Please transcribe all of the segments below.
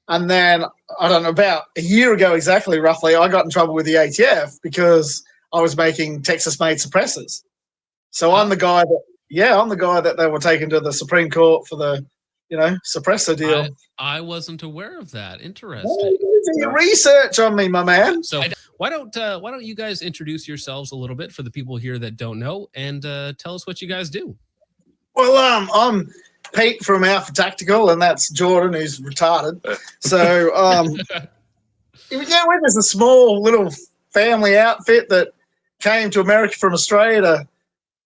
And then, I don't know, about a year ago exactly, roughly, I got in trouble with the ATF because I was making Texas-made suppressors. So I'm the guy that they were taking to the Supreme Court for the, suppressor deal. I wasn't aware of that. Interesting. Do your research on me, my man. So why don't you guys introduce yourselves a little bit for the people here that don't know, and tell us what you guys do? Well, I'm Pete from Alpha Tactical, and that's Jordan, who's retarded. So, we're just a small little family outfit that came to America from Australia to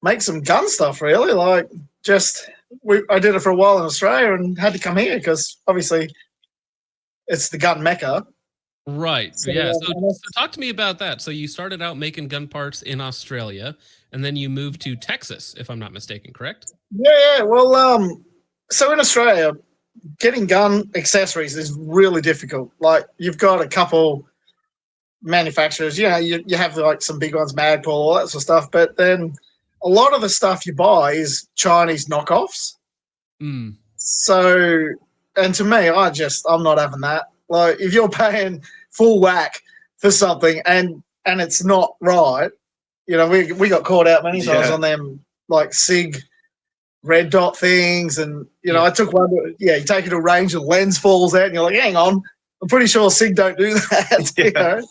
make some gun stuff, really. I did it for a while in Australia and had to come here because obviously it's the gun mecca. Right. So talk to me about that. So you started out making gun parts in Australia, and then you moved to Texas, if I'm not mistaken, correct? Yeah. Well, so in Australia, getting gun accessories is really difficult. Like, you've got a couple manufacturers, you have like some big ones, Magpul, all that sort of stuff, but then a lot of the stuff you buy is Chinese knockoffs. So, and to me, I'm not having that. Like, if you're paying full whack for something and it's not right, we got caught out many times on them, like SIG red dot things, and I took one. You take it to a range, and the lens falls out, and you're like, "Hang on, I'm pretty sure SIG don't do that."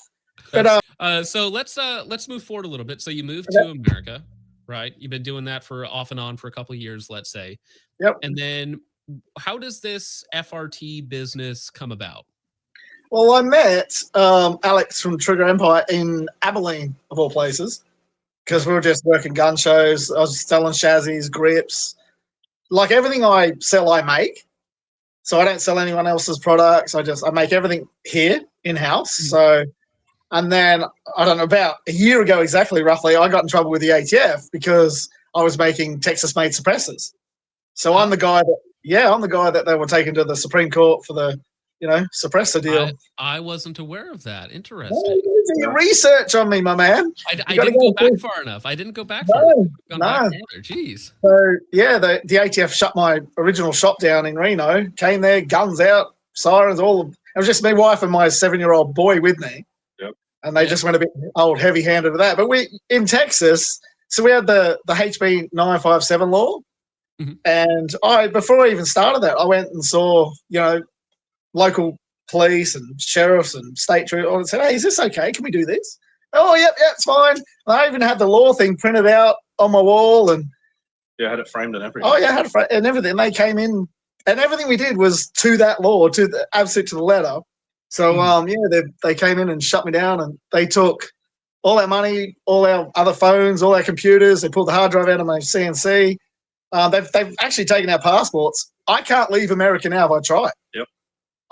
But so let's move forward a little bit. So you moved to America, right? You've been doing that for off and on for a couple of years, let's say. Yep. And then, how does this FRT business come about? Well, I met Alex from Trigger Empire in Abilene, of all places, because we were just working gun shows. I was selling chassis, grips. Like, everything I sell, I make. So I don't sell anyone else's products. I make everything here in-house. So, and then, I don't know, about a year ago exactly, roughly, I got in trouble with the ATF because I was making Texas-made suppressors. So I'm the guy that they were taking to the Supreme Court for the, suppressor deal. I wasn't aware of that. Interesting. Do your research on me, my man. I didn't go back far enough. I didn't go back far enough. Jeez. So, the ATF shut my original shop down in Reno, came there, guns out, sirens, it was just my wife and my 7-year-old boy with me. Yep. And they just went a bit old, heavy-handed with that. But in Texas, so we had the HB 957 law. Mm-hmm. And before I even started that, I went and saw, local police and sheriffs and state troopers, and said, "Hey, is this okay? Can we do this?" "Oh, yep, it's fine." And I even had the law thing printed out on my wall, and I had it framed and everything. Oh yeah, I had it framed and everything. They came in, and everything we did was to that law, to the absolute to the letter. So they came in and shut me down, and they took all our money, all our other phones, all our computers. They pulled the hard drive out of my CNC. They've actually taken our passports. I can't leave America now if I try. Yep.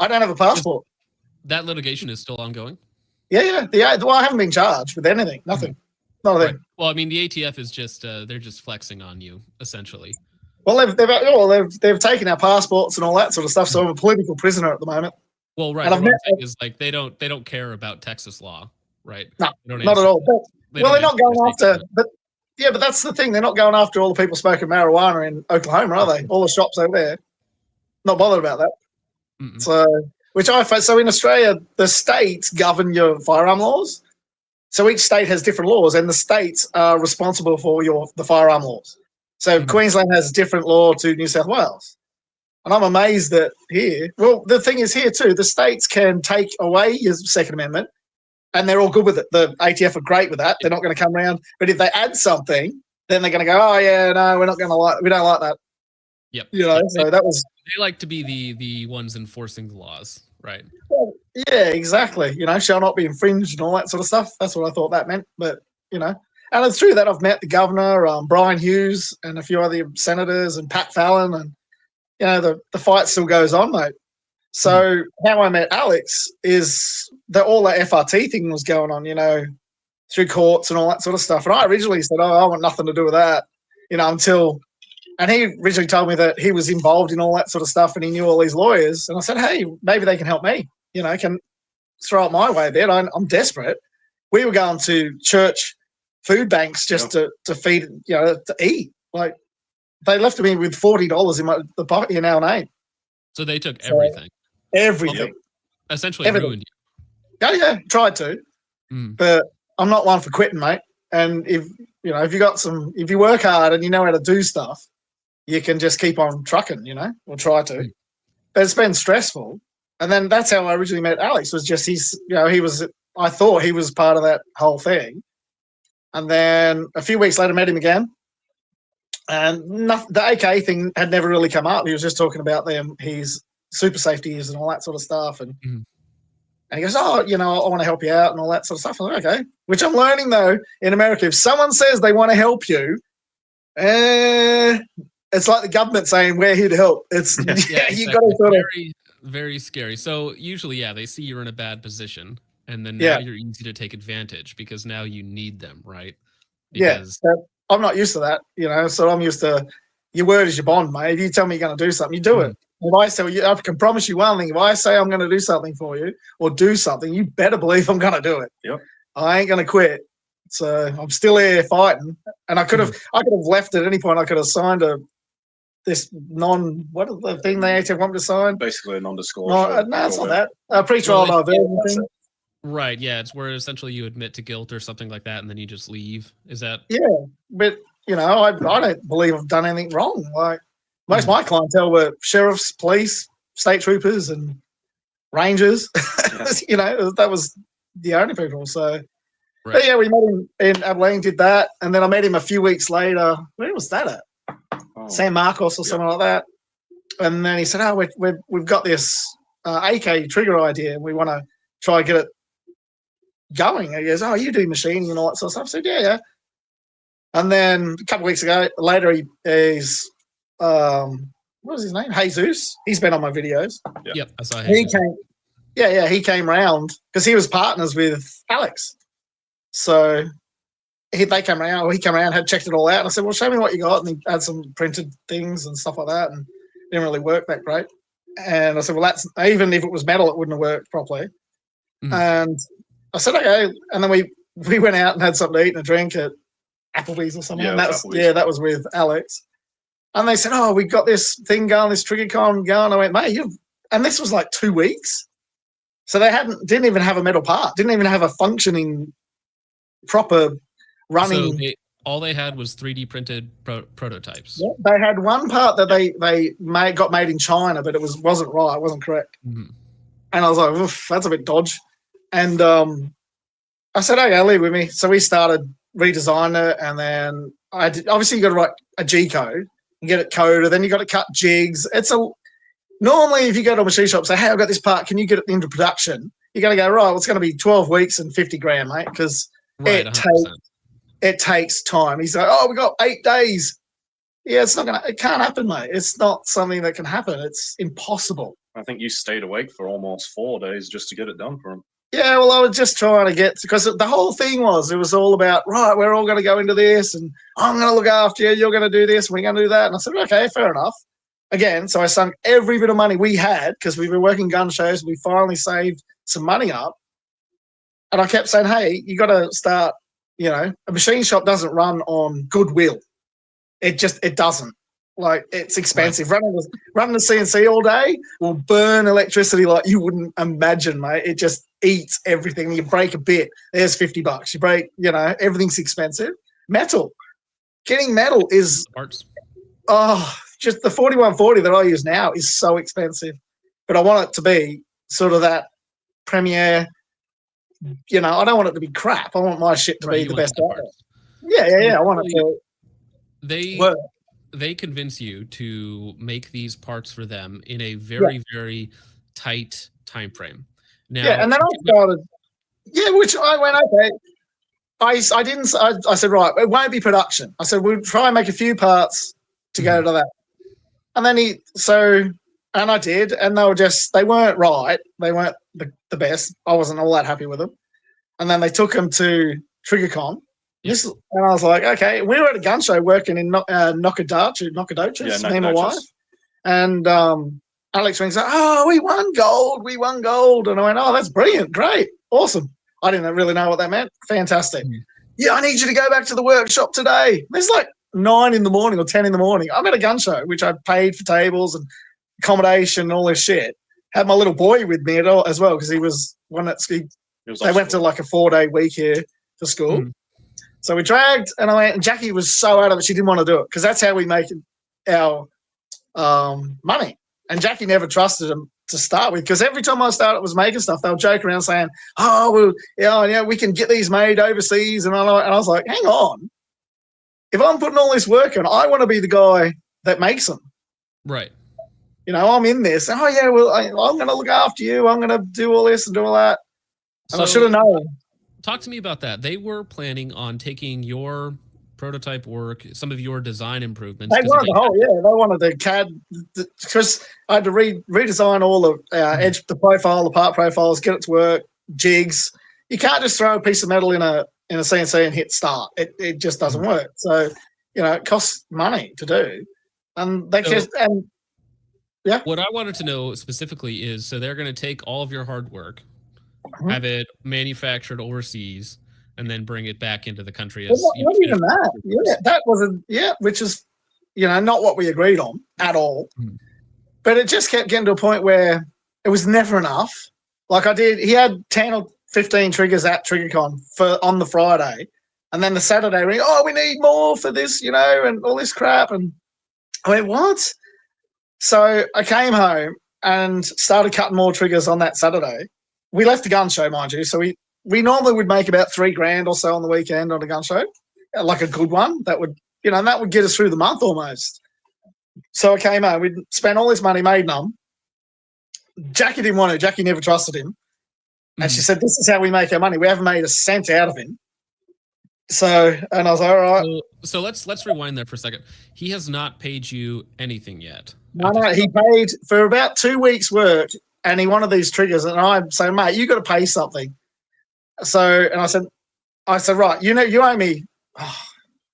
I don't have a passport. That litigation is still ongoing? Yeah. Well, I haven't been charged with anything. Nothing. Not a thing. Right. Well, I mean, the ATF is just they're just flexing on you, essentially. Well, they've taken our passports and all that sort of stuff. So I'm a political prisoner at the moment. Well, right. And what I'm saying is, like, they don't care about Texas law, right? No, not at all. They're not going after. But that's the thing. They're not going after all the people smoking marijuana in Oklahoma, are they? All the shops over there. Not bothered about that. Mm-mm. So in Australia, the states govern your firearm laws. So each state has different laws, and the states are responsible for the firearm laws. So Queensland has a different law to New South Wales. And I'm amazed that here, well, the thing is here too, the states can take away your Second Amendment, and they're all good with it. The ATF are great with that. They're not going to come around. But if they add something, then they're going to go, "Oh yeah, no, we don't like that." Yep. So that was. They like to be the ones enforcing the laws, right? Well, yeah, exactly. Shall not be infringed and all that sort of stuff. That's what I thought that meant. But and it's true that I've met the governor, Brian Hughes, and a few other senators, and Pat Fallon, and the fight still goes on, mate. So how I met Alex is that all that FRT thing was going on, through courts and all that sort of stuff. And I originally said, "Oh, I want nothing to do with that," until. And he originally told me that he was involved in all that sort of stuff and he knew all these lawyers. And I said, "Hey, maybe they can help me, can throw it my way a bit. I'm desperate." We were going to church food banks just to feed, to eat. Like, they left me with $40 in the pocket in our name. So they took everything. Everything. essentially ruined Yeah, tried to. you. But I'm not one for quitting, mate. And if you work hard and you know how to do stuff, you can just keep on trucking, or try to. But it's been stressful. And then that's how I originally met Alex, was just I thought he was part of that whole thing. And then a few weeks later, met him again. And the AK thing had never really come up. He was just talking about his super safeties and all that sort of stuff. And he goes, I want to help you out and all that sort of stuff. I'm like, okay. Which I'm learning, though, in America, if someone says they want to help you, it's like the government saying, we're here to help. It's exactly. You got to sort of... Very, very scary. So usually, they see you're in a bad position. And then now you're easy to take advantage because now you need them, right? Because I'm not used to that, so I'm used to your word is your bond, mate. If you tell me you're going to do something, you do it. If I say, I can promise you one thing, if I say I'm going to do something for you or do something, you better believe I'm going to do it. Yep. I ain't going to quit. So I'm still here fighting. And I could have left at any point. I could have signed what is the thing they actually want me to sign? Basically a non-disclosure. No, it's not that. Pre-trial liability thing. Right, yeah, it's where essentially you admit to guilt or something like that, and then you just leave. Is that? Yeah, but I don't believe I've done anything wrong. Like most of my clientele were sheriffs, police, state troopers, and rangers. That was the only people. So, but yeah, we met him in Abilene, did that, and then I met him a few weeks later. Where was that at? San Marcos or something like that. And then he said, "Oh, we've got this AK trigger idea, and we want to try and get it going." He goes, "Oh, you do machining and all that sort of stuff." I said, yeah. And then a couple of weeks later, he's what was his name? Jesus. He's been on my videos. Yep, I saw him. He came round because he was partners with Alex. So they came around. He came around, had checked it all out, and I said, "Well, show me what you got." And he had some printed things and stuff like that, and it didn't really work that great. And I said, "Well, that's even if it was metal, it wouldn't have worked properly." And I said, okay. And then we went out and had something to eat and a drink at Applebee's or something. Yeah, that was with Alex. And they said, "Oh, we got this thing going, this FRT Con going." I went, "Mate, and this was like 2 weeks." So they didn't even have a metal part, didn't even have a functioning, proper running. So all they had was 3D printed prototypes. Yeah, they had one part that they got made in China, but it wasn't right, it wasn't correct. And I was like, oof, that's a bit dodge. And I said, "Okay, leave with me." So we started redesigning it, and then obviously you got to write a G code and get it coded. Then you got to cut jigs. Normally if you go to a machine shop and say, "Hey, I've got this part, can you get it into production?" You're going to go, "Right, well, it's going to be 12 weeks and 50 grand, mate," because it takes time. He's like, "Oh, we got 8 days." Yeah, it can't happen, mate. It's not something that can happen. It's impossible. I think you stayed awake for almost 4 days just to get it done for him. Yeah, well, I was just trying to get, because the whole thing it was all about, right, we're all going to go into this, and I'm going to look after you, you're going to do this, we're going to do that. And I said, okay, fair enough. Again, so I sunk every bit of money we had, because we were working gun shows, we finally saved some money up. And I kept saying, hey, you got to start, a machine shop doesn't run on goodwill. It doesn't. Like, it's expensive. Right. Running the CNC all day will burn electricity like you wouldn't imagine, mate. It just eats everything. You break a bit, there's $50. You break, everything's expensive. Metal. Getting metal is parts. Just the 4140 that I use now is so expensive. But I want it to be sort of that premier, I don't want it to be crap. I want my shit to be the best out there. Yeah. I want it to They convince you to make these parts for them in a very, very tight time frame. Now, and then I started, which I went, okay. I said, right, it won't be production. I said, we'll try and make a few parts to go to that. And then and I did, and they weren't right. They weren't the best. I wasn't all that happy with them. And then they took them to FRT Con. And I was like, okay, we were at a gun show working in Nacogdoches, me and my wife. And Alex rings up, "Oh, we won gold. And I went, "Oh, that's brilliant, great, awesome." I didn't really know what that meant. Fantastic. Yeah, I need you to go back to the workshop today. There's like 9 in the morning or 10 in the morning. I'm at a gun show, which I paid for tables and accommodation and all this shit. had my little boy with me as well because he was one at ski. They went to like a 4-day week here for school. So we dragged, and I went, and Jackie was so out of it, she didn't want to do it because that's how we make our money. And Jackie never trusted him to start with because every time I was making stuff, they would joke around saying, "Oh, well, yeah, we can get these made overseas." And I was like, "Hang on, if I'm putting all this work in, I want to be the guy that makes them." Right. I'm in this. Oh yeah, well, I'm going to look after you. I'm going to do all this and do all that. And I should have known. Talk to me about that. They were planning on taking your prototype work, some of your design improvements. They wanted the CAD, because I had to redesign all the edge, the profile, the part profiles, get it to work, jigs. You can't just throw a piece of metal in a CNC and hit start. It just doesn't work. So, it costs money to do. And what I wanted to know specifically is, so they're going to take all of your hard work, have it manufactured overseas, and then bring it back into the country as not even that. Yeah, that wasn't. Yeah, which is, not what we agreed on at all. But it just kept getting to a point where it was never enough. Like he had 10 or 15 triggers at TriggerCon on the Friday, and then the Saturday we need more for this, and all this crap. And I went, what? So I came home and started cutting more triggers on that Saturday. We left the gun show, mind you. So we normally would make about $3,000 or so on the weekend on a gun show, like a good one that would, and that would get us through the month almost. So I came home. We'd spent all this money made them. Jackie didn't want to. Jackie never trusted him. And she said, "This is how we make our money. We haven't made a cent out of him." So, and I was like, all right. So let's rewind there for a second. He has not paid you anything yet. No, he paid for about 2 weeks' work, and he wanted these triggers. And I said, "Mate, you got to pay something." So, and I said, right, you owe me.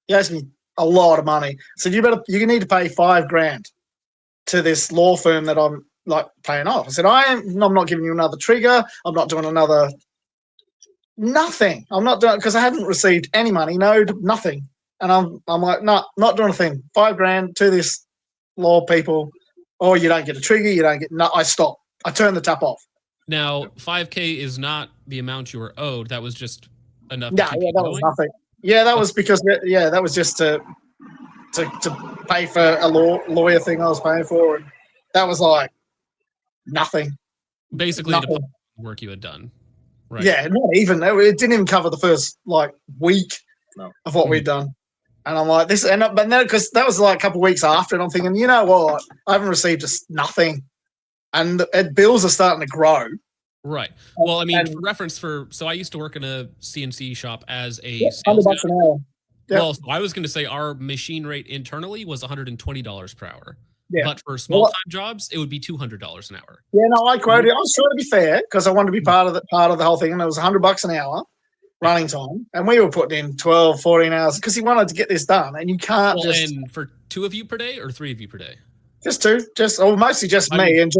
He owes me a lot of money. So you need to pay $5,000 to this law firm that I'm like paying off. I said, I'm not giving you another trigger. I'm not doing nothing. I'm not doing, because I hadn't received any money, nothing. And I'm like, no, not doing a thing. $5,000 to this law people, or you don't get a trigger. You don't get. No, I stop. I turn the tap off. Now, $5,000 is not the amount you were owed. That was just enough. Yeah, that was nothing. Yeah, that was because that was just to pay for a lawyer thing I was paying for, and that was like nothing. Basically, nothing. The work you had done. Right. Yeah, not even. It didn't even cover the first week of what we'd done. And I'm like, but then because that was like a couple of weeks after, and I'm thinking, you know what? I haven't received just nothing. And bills are starting to grow. Right. Well, I mean, for reference, so I used to work in a CNC shop as a sales guy. $100 an hour. Yep. Well, so I was going to say our machine rate internally was $120 per hour. Yeah. But for small time jobs, it would be $200 an hour. Yeah, no, I quoted. I was trying to be fair because I wanted to be part of the whole thing, and it was $100 an hour running time, and we were putting in 12, 14 hours because he wanted to get this done, and you can't And for 2 of you per day or 3 of you per day? Just 2, mostly just me. And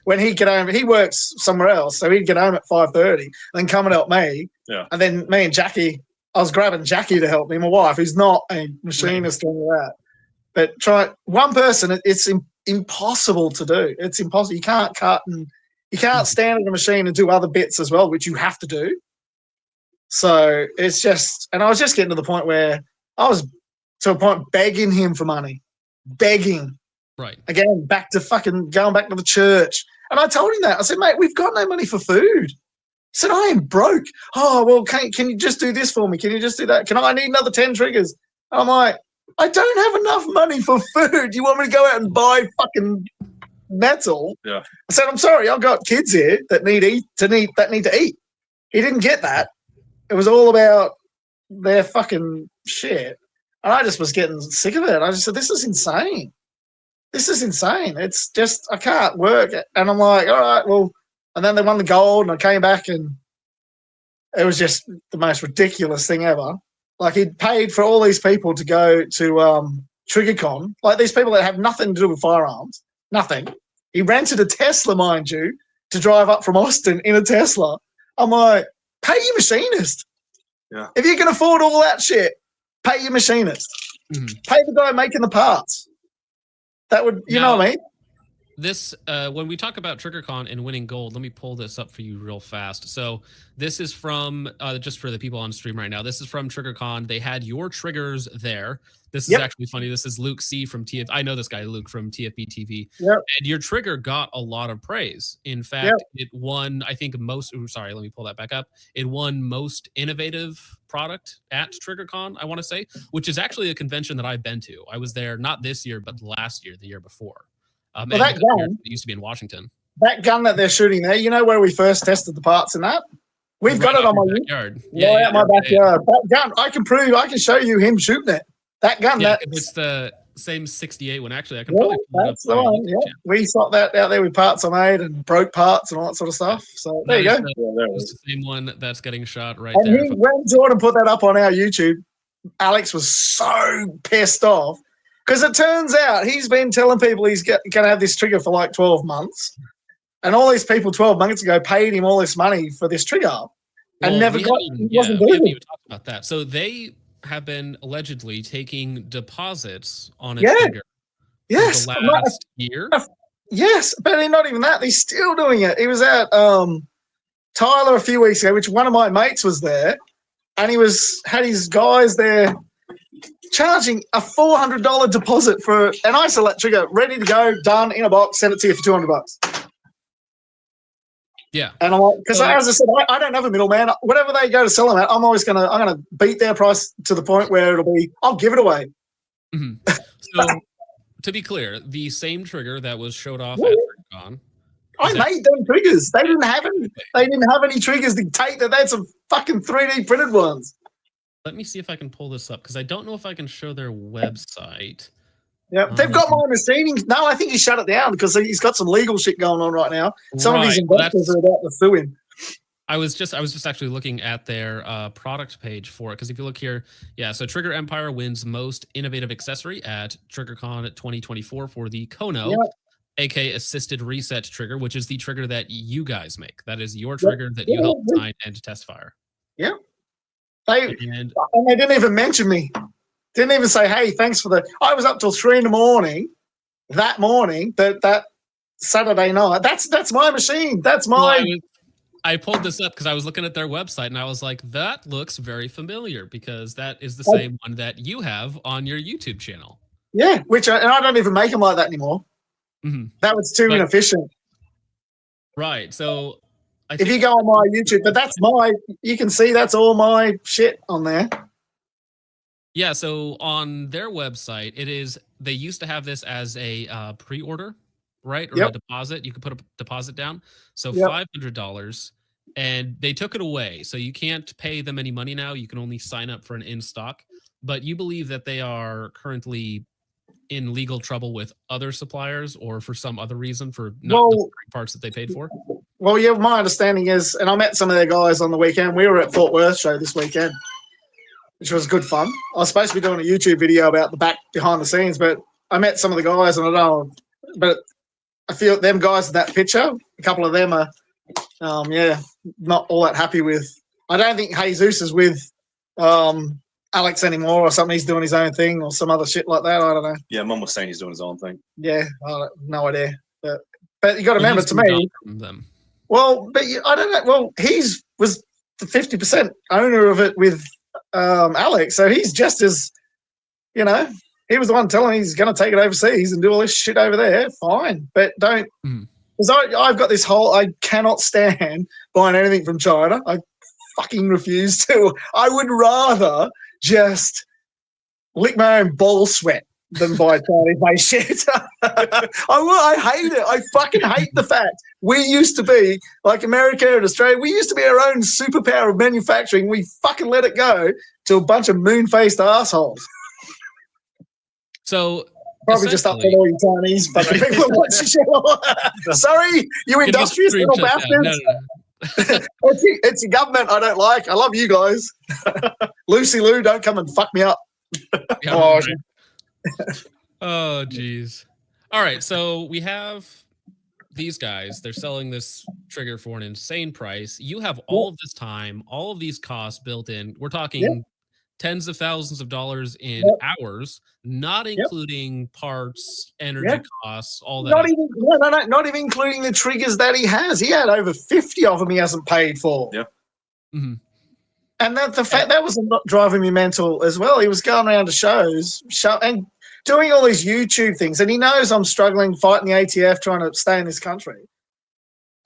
when he'd get home, he works somewhere else, so he'd get home at 5:30, and then come and help me. Yeah. And then me and Jackie, I was grabbing Jackie to help me, my wife, who's not a machinist or all that. But try one person, it's impossible to do. It's impossible. You can't cut, and you can't stand at a machine and do other bits as well, which you have to do. So it's just, and I was just getting to the point where I was to a point begging him for money, begging. Right. Again, going back to the church. And I told him that. I said, mate, we've got no money for food. He said, I am broke. Oh, well, can you just do this for me? Can you just do that? I need another 10 triggers. And I'm like, I don't have enough money for food. You want me to go out and buy fucking metal? Yeah. I said, I'm sorry, I've got kids here that need to eat. He didn't get that. It was all about their fucking shit. And I just was getting sick of it. I just said, this is insane. This is insane. It's just, I can't work. And I'm like, all right, well, and then they won the gold, and I came back, and it was just the most ridiculous thing ever. Like, he'd paid for all these people to go to TriggerCon, like these people that have nothing to do with firearms, nothing. He rented a Tesla, mind you, to drive up from Austin in a Tesla. I'm like, pay your machinist. Yeah. If you can afford all that shit, pay your machinist. Pay the guy making the parts. That would, you know what I mean? this when we talk about TriggerCon and winning gold, let me pull this up for you real fast. So this is from just for the people on stream right now. This is from TriggerCon. They had your triggers there. This is actually funny. This is Luke C from TF. I know this guy, Luke from TFB TV. Yep. And your trigger got a lot of praise. In fact, it won, I think, most. Ooh, sorry, let me pull that back up. It won most innovative product at TriggerCon, I want to say, which is actually a convention that I've been to. I was there not this year, but last year, the year before. Well, that gun used to be in Washington. That gun that they're shooting there, you know where we first tested the parts in that? We've got it on my backyard. Yeah, my backyard. That gun, I can show you him shooting it. That gun, it's the same 68 one. Actually, I can probably pull it up. That's the one. Yeah, we swapped that out there with parts I made and broke parts and all that sort of stuff. So there you go. It's the same one that's getting shot right and there. When Jordan put that up on our YouTube, Alex was so pissed off because it turns out he's been telling people he's going to have this trigger for like 12 months. And all these people 12 months ago paid him all this money for this trigger and never got it. We haven't even talked about that. So they have been allegedly taking deposits on a trigger yes, for the last year. Yes, but not even that. He's still doing it. He was at Tyler a few weeks ago, which one of my mates was there, and he had his guys there charging a $400 deposit for an isolate trigger, ready to go, done, in a box, send it to you for $200. Yeah, and I'm like, because as I said, I don't have a middleman. Whatever they go to sell them at, I'm gonna beat their price to the point where it'll be, I'll give it away. Mm-hmm. So, to be clear, the same trigger that was showed off at TriggerCon, I made them triggers. They didn't have any. They didn't have any triggers to take that. They had some fucking 3D printed ones. Let me see if I can pull this up because I don't know if I can show their website. Yeah, they've got my machining. No, I think he shut it down because he's got some legal shit going on right now. Some of his investors are about to sue him. I was just actually looking at their product page for it because if you look here, so Trigger Empire wins most innovative accessory at TriggerCon 2024 for the Kono, aka Assisted Reset Trigger, which is the trigger that you guys make. That is your trigger that you help design and test fire. Yeah, and they didn't even mention me. Didn't even say, hey, thanks for the... I was up till 3 a.m. that morning, that Saturday night. That's my machine. That's my... Well, I pulled this up because I was looking at their website and I was like, that looks very familiar because that is the same one that you have on your YouTube channel. Yeah, and I don't even make them like that anymore. Mm-hmm. That was too inefficient. Right. So if you go on my YouTube, but you can see that's all my shit on there. Yeah, so on their website, they used to have this as a pre-order, right? Or a deposit. You could put a deposit down. So $500, and they took it away. So you can't pay them any money now. You can only sign up for an in-stock. But you believe that they are currently in legal trouble with other suppliers or for some other reason for not the parts that they paid for? Well, yeah, my understanding is, and I met some of their guys on the weekend. We were at Fort Worth show this weekend, which was good fun. I was supposed to be doing a YouTube video about the behind the scenes, but I met some of the guys and I don't know, but I feel them guys in that picture, a couple of them are, not all that happy with. I don't think Jesus is with Alex anymore or something. He's doing his own thing or some other shit like that. I don't know. Yeah, Mum was saying he's doing his own thing. Yeah, no idea. But you got to remember, to me, well, but I don't know. Well, was the 50% owner of it with Alex, so he's just as, he was the one telling he's going to take it overseas and do all this shit over there. Fine, but don't. Because I've got this whole, I cannot stand buying anything from China. I fucking refuse to. I would rather just lick my own ball sweat than buy Chinese-made shit. I hate it. I fucking hate the fact we used to be, like America and Australia, we used to be our own superpower of manufacturing. We fucking let it go to a bunch of moon-faced assholes. So probably just up all you Chinese fucking people watching shit. Sorry, you industrious little bastards. No. It's your government I don't like. I love you guys. Lucy Lou, don't come and fuck me up. Oh, geez. All right, so we have these guys. They're selling this trigger for an insane price. You have all of this time, all of these costs built in. We're talking tens of thousands of dollars in hours, not including parts, energy costs, all that. Not even including the triggers that he has. He had over 50 of them he hasn't paid for. Yeah. Mm-hmm. And the fact that was not driving me mental as well. He was going around to shows and doing all these YouTube things, and he knows I'm struggling fighting the ATF, trying to stay in this country.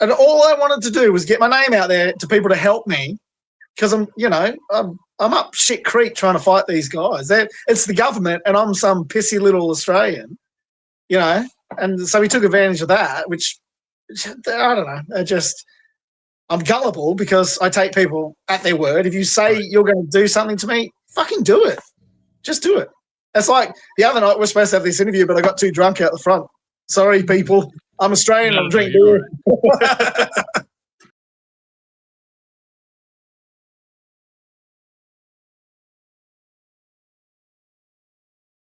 And all I wanted to do was get my name out there to people to help me, because I'm up shit creek trying to fight these guys. It's the government, and I'm some pissy little Australian, And so he took advantage of that, which I don't know. I'm gullible because I take people at their word. If you say you're going to do something to me, fucking do it. Just do it. It's like the other night we're supposed to have this interview, but I got too drunk out the front. Sorry, people. I'm Australian. I'm drinking beer.